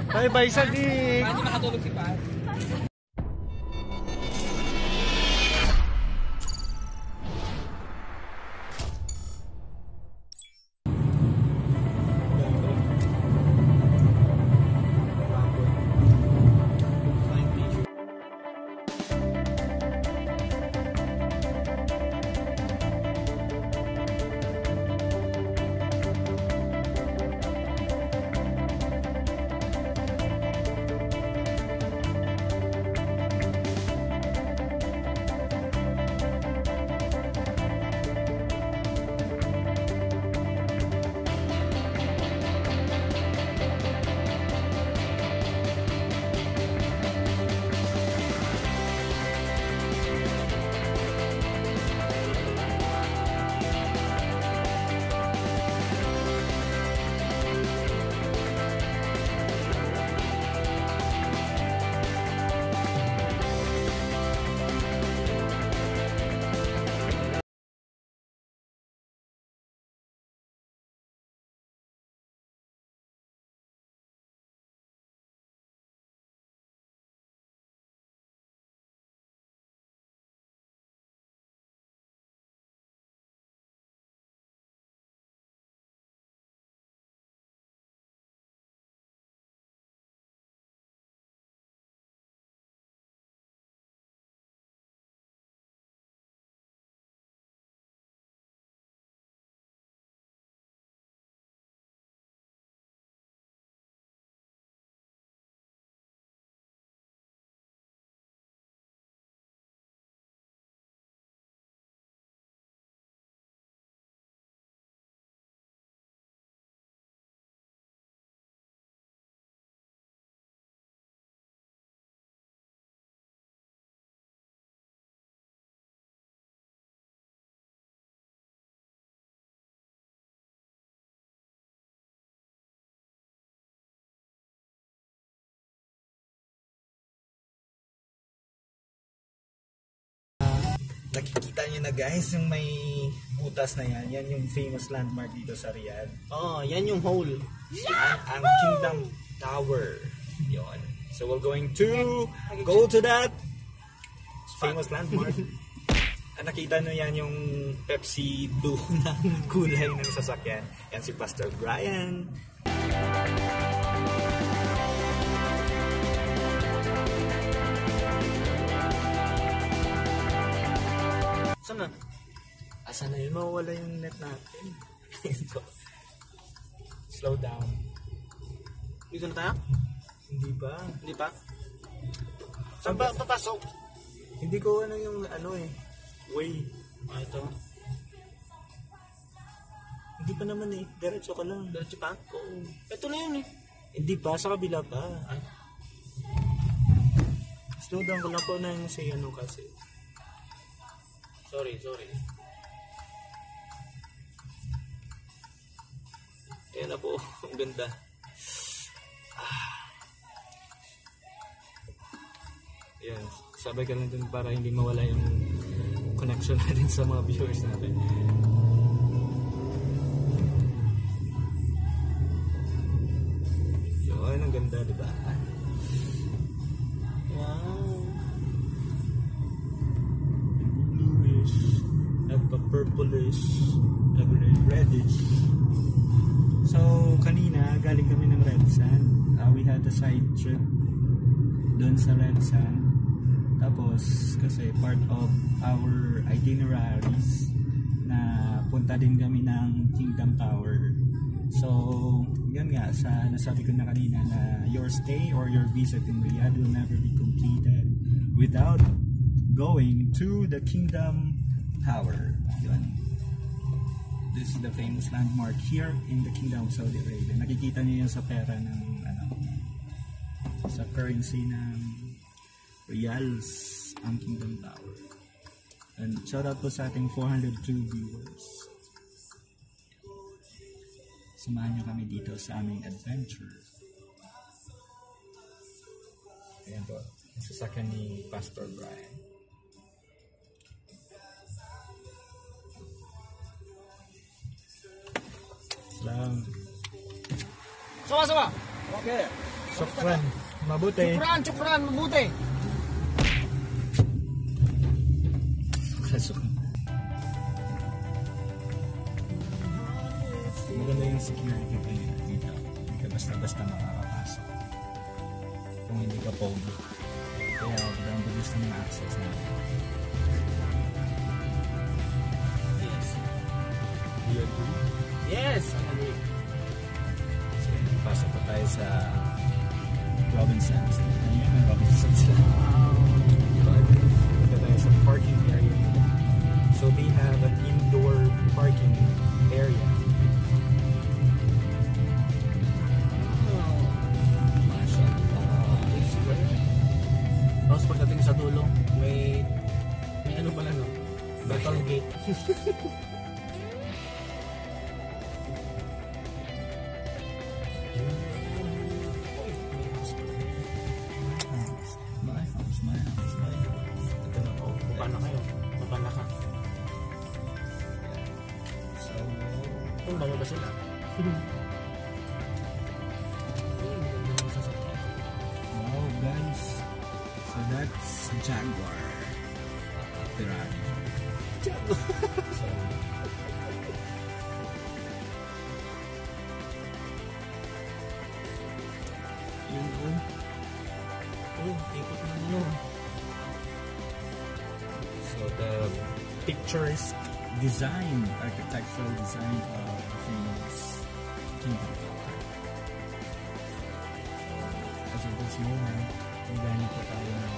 Bye-bye, Sadik! Hindi makatulog si Pat. Nakikita nyo na guys yung may butas na yan. Yan yung famous landmark dito sa Riyadh. Oo, yan yung hole. Ang Kingdom Tower. Yun. So we're going to go to that famous landmark. Nakita nyo yan yung Pepsi blue ng kulay ng sasakyan. Yan si Pastor Brian. Saan na? Asan na yun? Mawawala yung net natin. Slow down. Dito na tayo? Hindi pa. Hindi pa? Saan ba papasok? Hindi ko ano yung way. Ito. Hindi pa naman diretso ka lang. Diretso pa? Oo. Ito na yun Hindi pa, sa kabila pa. Ay. Slow down ko lang po na yung say kasi. Sorry. Ayan na po, ang ganda. Ayan, sabay ka lang dun para hindi mawala yung connection natin sa mga viewers natin. Yun, ang ganda, diba? Wow! Bluish, purplish, reddish. So, kanina, galing kami ng Red Sand. We had a side trip doon sa Red Sand. Tapos, kasi part of our itineraries na punta din kami ng Kingdom Tower. So, yun nga, nasabi ko na kanina na your stay or your visit in Riyadh will never be completed without going to the Kingdom Tower. Yun. This is the famous landmark here in the Kingdom of Saudi Arabia. Nakikita niyo yan sa pera ng sa currency ng Riyals, ang Kingdom Tower. And shout out po sa ating 402 viewers. Samahan niyo kami dito sa aming adventure. Ayan po, ang sasakyan ni Pastor Brian. Lang. Sama. Okay. Sukran. Mabuti. Chukran, mabuti. Sukran. Maganda yung security pa yun dito. Hindi ka basta-basta makakapasok. Kung hindi ka pogi. Kaya ang bilis ng access natin. Yes. Do you agree? Yes, I agree. So, pasok pa tayo sa Robinsons. Ano yan ang Robinsons lang? Punta tayo sa parking area. So they have an indoor parking area. Tapos pagdating sa dulo, may ano pala no? Metal gate. My house. Ito na po. Baba na kayo. Baba na ka. So, Kung bababa sila. wow guys. So that's Jaguar. Ferrari. So, yun yun. Ikot na ano. So the picturesque design, architectural design of the famous Kingdom Tower. So as of this moment, magana pa tayo ng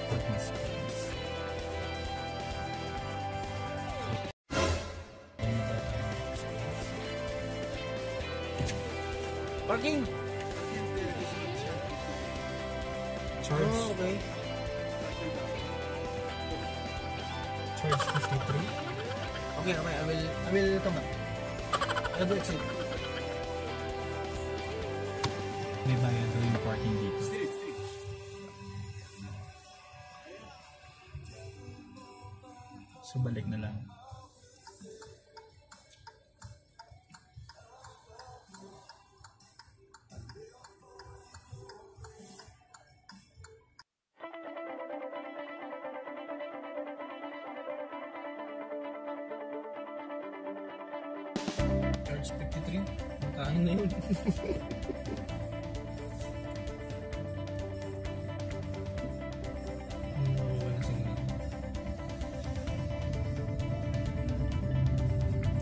parking space. Parking! Charge, Oh, okay. charge 53. Okay, I will come back. I'll do it soon. May bayad daw yung parking dito. So balik na lang. Charge 53. Kain na yun.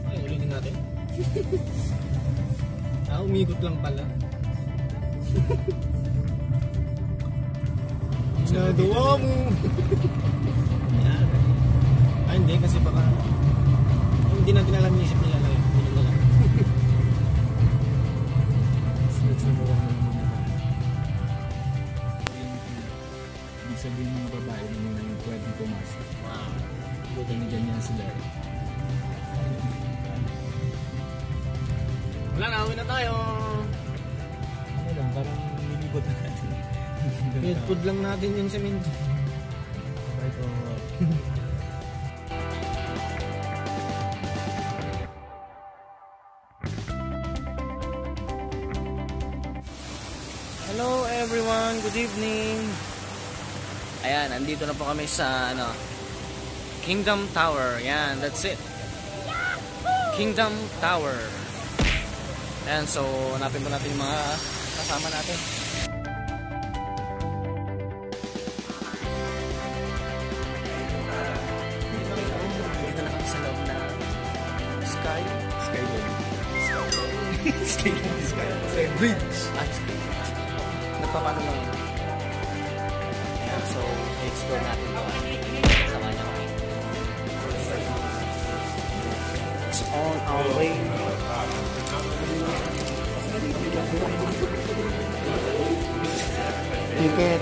Ay, ulitin natin. Umikot lang pala. Nagawa mo! Yan. Hindi kasi baka hindi natin alam yung isip nila lang. Hindi nila. Let's move on na muna ba? Ibig sabihin ng babae na muna yung pwedeng pumasok. Wow. Buti na ganyan sila. Wala na, uwi na tayo. Ano lang, parang nilibot na natin. Pinipod lang natin yung semento. Bye po. Hello everyone, good evening. Ayan, nandito na po kami sa Kingdom Tower. Ayan, that's it. Kingdom Tower. Ayan, so hanapin po natin yung mga kasama natin. Dito na kami sa loob na Sky Bridge. Nagpapano lang. Ayan, so i-explore natin ito. Sama niya kami. It's on our way. Ticket.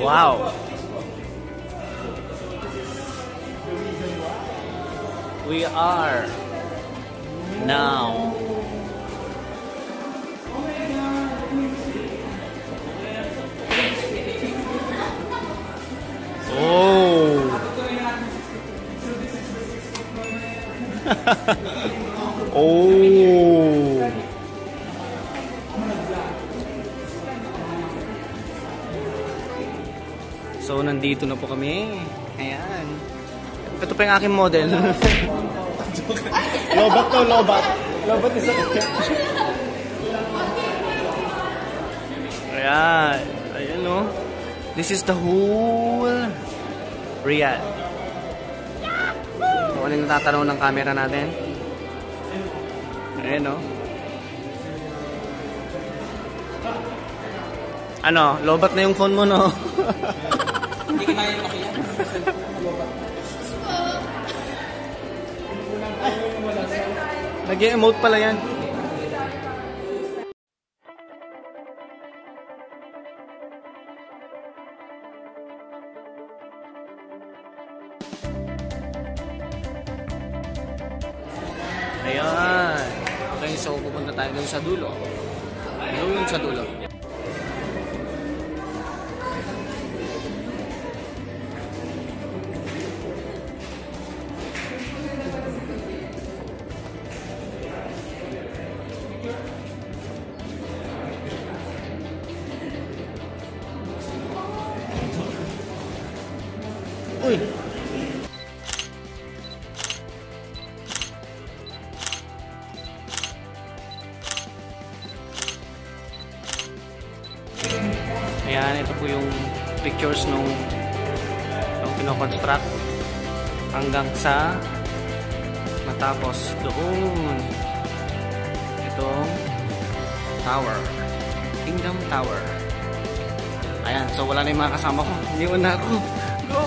Wow. We are now oh. So, nandito na po kami. Ayan. Ito pa yung aking model. Lobat to, lobat. Lobat isa kaya. Ayan. Ayan o. This is the whole Riyadh. Kung ano yung natatanaw ng camera natin. Ayan o. Ano, lobat na yung phone mo, no? Hindi ka na yung makiyan. Nag-emote pala yan. Ayan. Okay, so pupunta tayo dun sa dulo. Doon sa dulo. Uy! Ayan, ito po yung pictures nung pinoconstruct hanggang sa matapos doon itong tower, Kingdom Tower. Ayan, so wala na yung mga kasama ko, iniwan na ako. Go!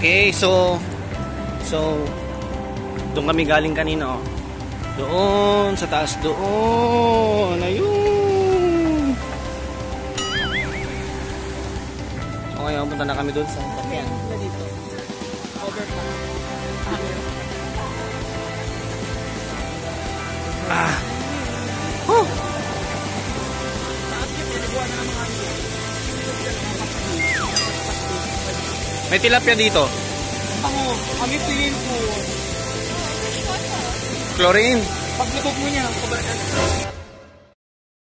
Okay, so doon kami galing kanina, oh. Doon sa taas, doon. Ayun. So ngayon, punta na kami doon sa Ayan, dito. Overpass. ah. Oh. May tilapia dito. Ako, kami feeling po. Chlorine. Pag lutok mo niya,